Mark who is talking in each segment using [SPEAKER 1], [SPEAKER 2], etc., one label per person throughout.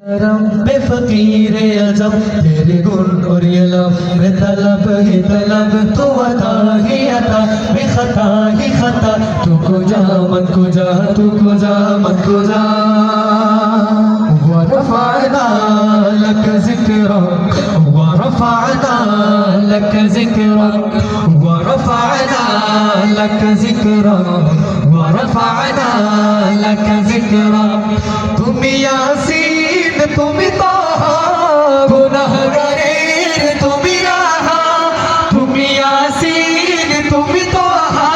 [SPEAKER 1] रब फकीर अजब तेरे गुण और ये लब मैं तलब ही तलब तू अता ही अता मैं खता ही खता तू को जा मन को जा तू को जा मन को जा ورفعنا لك ذكرك ورفعنا لك ذكرك ورفعنا لك ذكرك ورفعنا لك ذكرك तुम यासीन तुम ताहा गुनाहगारेर तुम राहा तुम यासीन तुम ताहा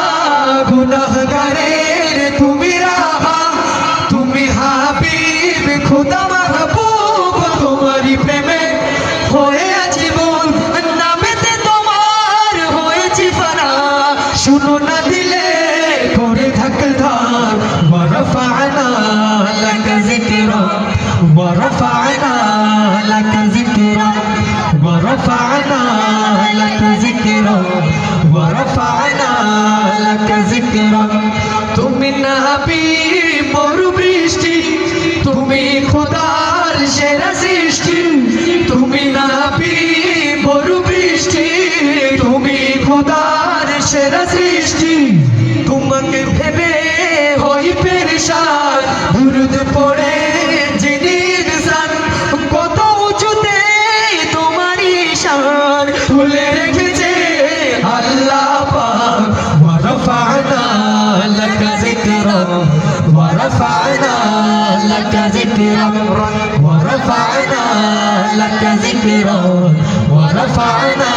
[SPEAKER 1] गुनाहगारेर तुम राहा तुम हाबीब खुदा महबूब तुम्हारी प्रेमे होए जीवन नामेते তোমার হয়েছি ফানা শুনো না দিলে করে থাকল ধার ورفعنا لك ذكرك ورفعنا لك ذكرك ورفعنا لك ذكرك ورفعنا لك ذكرك তুমি নবী মরু বৃষ্টি তুমি খোদার সেরা সৃষ্টি তুমি নবী মরু বৃষ্টি তুমি খোদার সেরা সৃষ্টি তোমাকে ভেবে হই পেরেশান দুরুদ পড়ে যিনি ইনসান কত উঁচুতে তোমারই শান তুলে রেখেছে আল্লাহ পাক ورفعنا لك ذكرك ورفعنا لك ذكرك ورفعنا لك ذكرك ورفعنا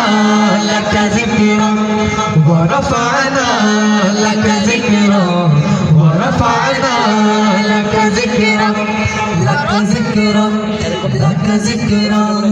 [SPEAKER 1] لك ذكرك ورفعنا لك ذكرك ورفعنا لك ذكرك لك ذكرك لك ذكرك